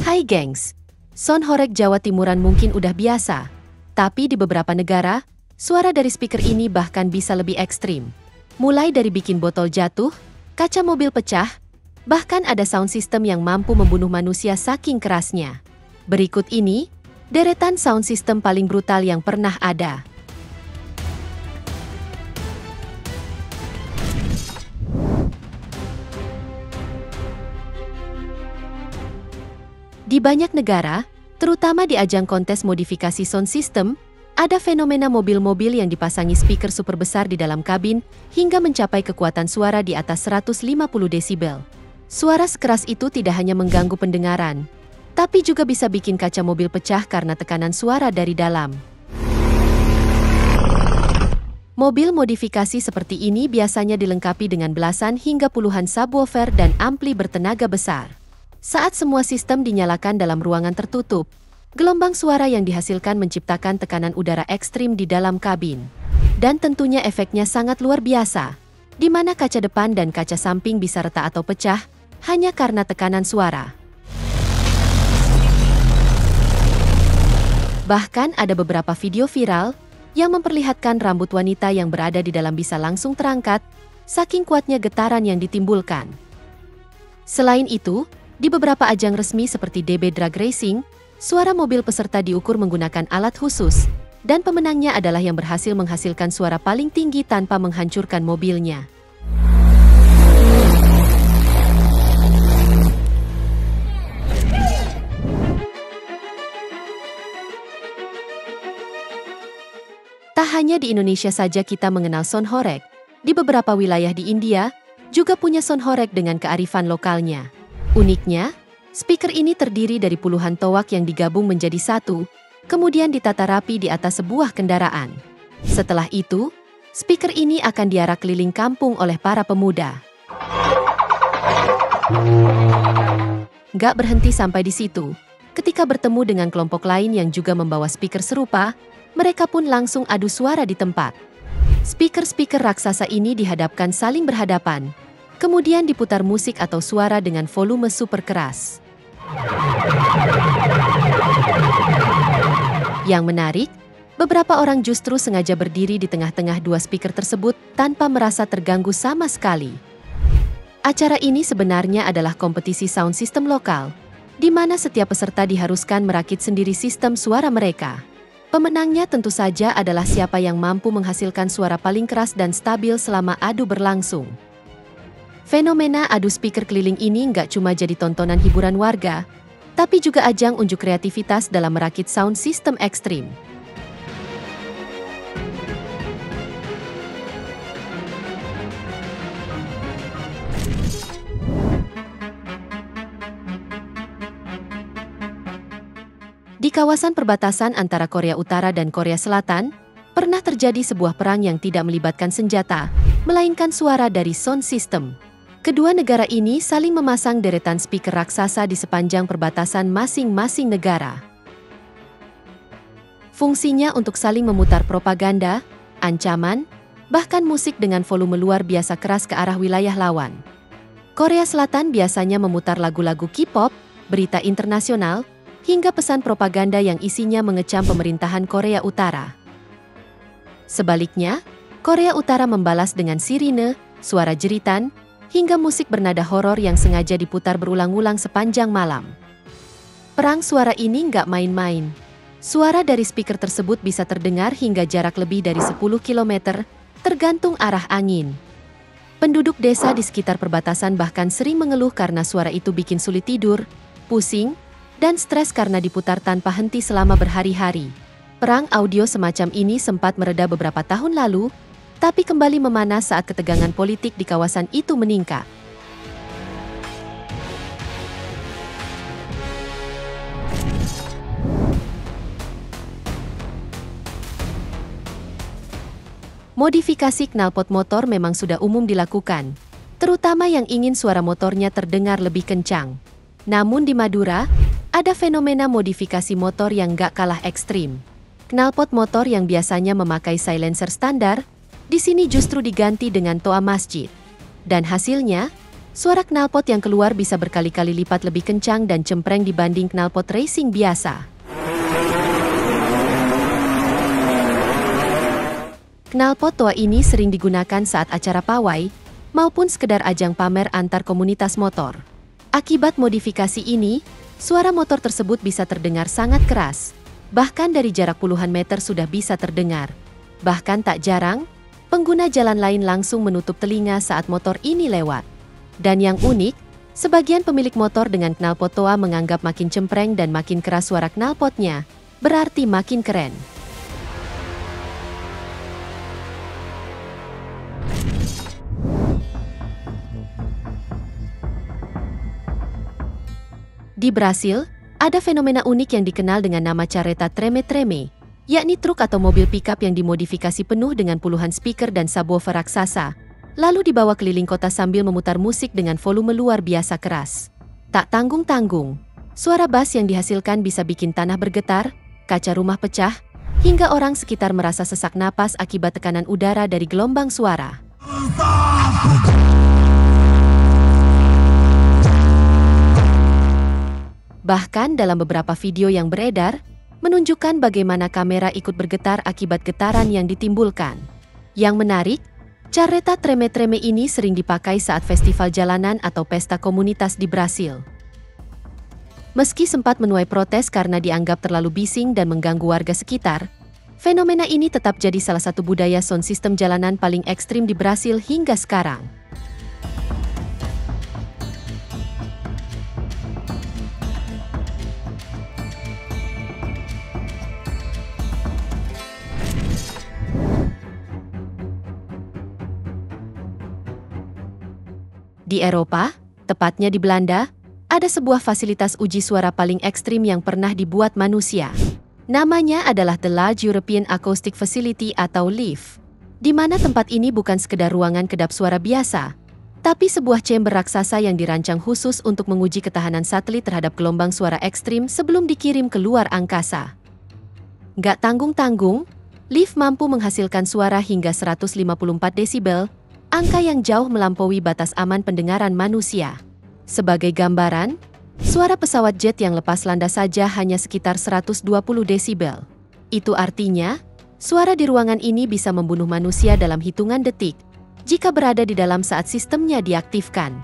Hai gengs, sound horeg Jawa Timuran mungkin udah biasa, tapi di beberapa negara, suara dari speaker ini bahkan bisa lebih ekstrim. Mulai dari bikin botol jatuh, kaca mobil pecah, bahkan ada sound system yang mampu membunuh manusia saking kerasnya. Berikut ini, deretan sound system paling brutal yang pernah ada. Di banyak negara, terutama di ajang kontes modifikasi sound system, ada fenomena mobil-mobil yang dipasangi speaker super besar di dalam kabin hingga mencapai kekuatan suara di atas 150 desibel. Suara sekeras itu tidak hanya mengganggu pendengaran, tapi juga bisa bikin kaca mobil pecah karena tekanan suara dari dalam. Mobil modifikasi seperti ini biasanya dilengkapi dengan belasan hingga puluhan subwoofer dan ampli bertenaga besar. Saat semua sistem dinyalakan dalam ruangan tertutup, gelombang suara yang dihasilkan menciptakan tekanan udara ekstrim di dalam kabin. Dan tentunya efeknya sangat luar biasa, di mana kaca depan dan kaca samping bisa retak atau pecah, hanya karena tekanan suara. Bahkan ada beberapa video viral yang memperlihatkan rambut wanita yang berada di dalam bisa langsung terangkat, saking kuatnya getaran yang ditimbulkan. Selain itu, di beberapa ajang resmi seperti DB Drag Racing, suara mobil peserta diukur menggunakan alat khusus, dan pemenangnya adalah yang berhasil menghasilkan suara paling tinggi tanpa menghancurkan mobilnya. Tak hanya di Indonesia saja kita mengenal sound horeg, di beberapa wilayah di India juga punya sound horeg dengan kearifan lokalnya. Uniknya, speaker ini terdiri dari puluhan toak yang digabung menjadi satu, kemudian ditata rapi di atas sebuah kendaraan. Setelah itu, speaker ini akan diarak keliling kampung oleh para pemuda. Nggak berhenti sampai di situ. Ketika bertemu dengan kelompok lain yang juga membawa speaker serupa, mereka pun langsung adu suara di tempat. Speaker-speaker raksasa ini dihadapkan saling berhadapan, kemudian diputar musik atau suara dengan volume super keras. Yang menarik, beberapa orang justru sengaja berdiri di tengah-tengah dua speaker tersebut tanpa merasa terganggu sama sekali. Acara ini sebenarnya adalah kompetisi sound system lokal, di mana setiap peserta diharuskan merakit sendiri sistem suara mereka. Pemenangnya tentu saja adalah siapa yang mampu menghasilkan suara paling keras dan stabil selama adu berlangsung. Fenomena adu speaker keliling ini nggak cuma jadi tontonan hiburan warga, tapi juga ajang unjuk kreativitas dalam merakit sound system ekstrim. Di kawasan perbatasan antara Korea Utara dan Korea Selatan, pernah terjadi sebuah perang yang tidak melibatkan senjata, melainkan suara dari sound system. Kedua negara ini saling memasang deretan speaker raksasa di sepanjang perbatasan masing-masing negara. Fungsinya untuk saling memutar propaganda, ancaman, bahkan musik dengan volume luar biasa keras ke arah wilayah lawan. Korea Selatan biasanya memutar lagu-lagu K-pop, berita internasional, hingga pesan propaganda yang isinya mengecam pemerintahan Korea Utara. Sebaliknya, Korea Utara membalas dengan sirine, suara jeritan, hingga musik bernada horor yang sengaja diputar berulang-ulang sepanjang malam. Perang suara ini nggak main-main. Suara dari speaker tersebut bisa terdengar hingga jarak lebih dari 10 km, tergantung arah angin. Penduduk desa di sekitar perbatasan bahkan sering mengeluh karena suara itu bikin sulit tidur, pusing, dan stres karena diputar tanpa henti selama berhari-hari. Perang audio semacam ini sempat mereda beberapa tahun lalu, tapi kembali memanas saat ketegangan politik di kawasan itu meningkat. Modifikasi knalpot motor memang sudah umum dilakukan, terutama yang ingin suara motornya terdengar lebih kencang. Namun di Madura, ada fenomena modifikasi motor yang gak kalah ekstrim. Knalpot motor yang biasanya memakai silencer standar, di sini justru diganti dengan toa masjid. Dan hasilnya, Suara knalpot yang keluar bisa berkali-kali lipat lebih kencang dan cempreng dibanding knalpot racing biasa. Knalpot toa ini sering digunakan saat acara pawai, maupun sekedar ajang pamer antar komunitas motor. Akibat modifikasi ini, suara motor tersebut bisa terdengar sangat keras. Bahkan dari jarak puluhan meter sudah bisa terdengar. Bahkan tak jarang, pengguna jalan lain langsung menutup telinga saat motor ini lewat. Dan yang unik, sebagian pemilik motor dengan knalpot toa menganggap makin cempreng dan makin keras suara knalpotnya, berarti makin keren. Di Brasil, ada fenomena unik yang dikenal dengan nama carreta treme-treme, yakni truk atau mobil pickup yang dimodifikasi penuh dengan puluhan speaker dan subwoofer raksasa, lalu dibawa keliling kota sambil memutar musik dengan volume luar biasa keras. Tak tanggung-tanggung, suara bass yang dihasilkan bisa bikin tanah bergetar, kaca rumah pecah, hingga orang sekitar merasa sesak napas akibat tekanan udara dari gelombang suara. Bahkan dalam beberapa video yang beredar, menunjukkan bagaimana kamera ikut bergetar akibat getaran yang ditimbulkan. Yang menarik, carreta treme-treme ini sering dipakai saat festival jalanan atau pesta komunitas di Brasil. Meski sempat menuai protes karena dianggap terlalu bising dan mengganggu warga sekitar, fenomena ini tetap jadi salah satu budaya sound system jalanan paling ekstrim di Brasil hingga sekarang. Di Eropa, tepatnya di Belanda, ada sebuah fasilitas uji suara paling ekstrim yang pernah dibuat manusia. Namanya adalah The Large European Acoustic Facility atau LEAF, di mana tempat ini bukan sekedar ruangan kedap suara biasa, tapi sebuah chamber raksasa yang dirancang khusus untuk menguji ketahanan satelit terhadap gelombang suara ekstrim sebelum dikirim ke luar angkasa. Nggak tanggung-tanggung, LEAF mampu menghasilkan suara hingga 154 desibel, angka yang jauh melampaui batas aman pendengaran manusia. Sebagai gambaran, suara pesawat jet yang lepas landas saja hanya sekitar 120 desibel. Itu artinya, suara di ruangan ini bisa membunuh manusia dalam hitungan detik, jika berada di dalam saat sistemnya diaktifkan.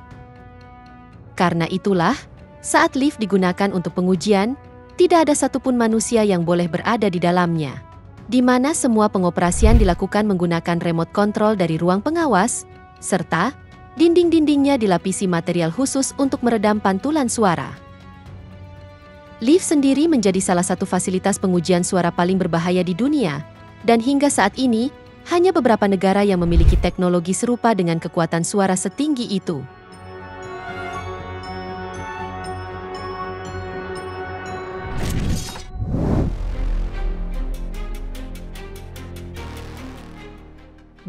Karena itulah, saat lift digunakan untuk pengujian, tidak ada satupun manusia yang boleh berada di dalamnya, di mana semua pengoperasian dilakukan menggunakan remote control dari ruang pengawas, serta dinding-dindingnya dilapisi material khusus untuk meredam pantulan suara. Lift sendiri menjadi salah satu fasilitas pengujian suara paling berbahaya di dunia, dan hingga saat ini, hanya beberapa negara yang memiliki teknologi serupa dengan kekuatan suara setinggi itu.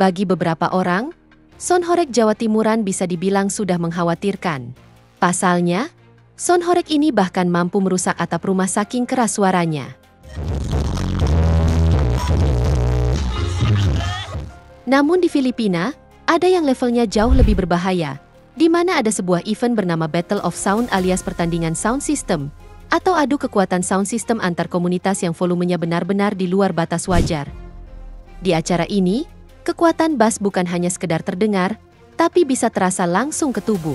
Bagi beberapa orang, sound horeg Jawa Timuran bisa dibilang sudah mengkhawatirkan. Pasalnya, sound horeg ini bahkan mampu merusak atap rumah saking keras suaranya. Namun di Filipina, ada yang levelnya jauh lebih berbahaya, di mana ada sebuah event bernama Battle of Sound alias pertandingan sound system, atau adu kekuatan sound system antar komunitas yang volumenya benar-benar di luar batas wajar. Di acara ini, kekuatan bass bukan hanya sekedar terdengar, tapi bisa terasa langsung ke tubuh.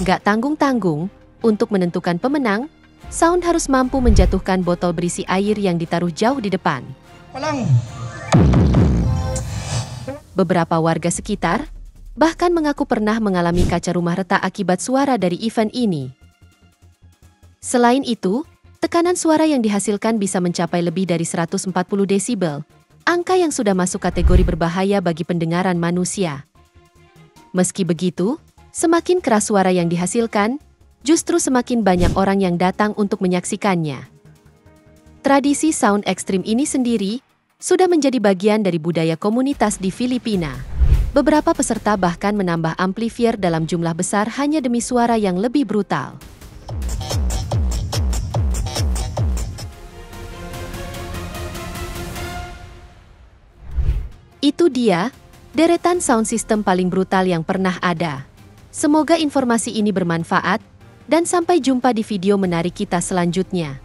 Gak tanggung-tanggung, untuk menentukan pemenang, sound harus mampu menjatuhkan botol berisi air yang ditaruh jauh di depan. Beberapa warga sekitar bahkan mengaku pernah mengalami kaca rumah retak akibat suara dari event ini. Selain itu, tekanan suara yang dihasilkan bisa mencapai lebih dari 140 desibel, angka yang sudah masuk kategori berbahaya bagi pendengaran manusia. Meski begitu, semakin keras suara yang dihasilkan, justru semakin banyak orang yang datang untuk menyaksikannya. Tradisi sound ekstrim ini sendiri sudah menjadi bagian dari budaya komunitas di Filipina. Beberapa peserta bahkan menambah amplifier dalam jumlah besar hanya demi suara yang lebih brutal. Itu dia, Deretan sound system paling brutal yang pernah ada. Semoga informasi ini bermanfaat, dan sampai jumpa di video menarik kita selanjutnya.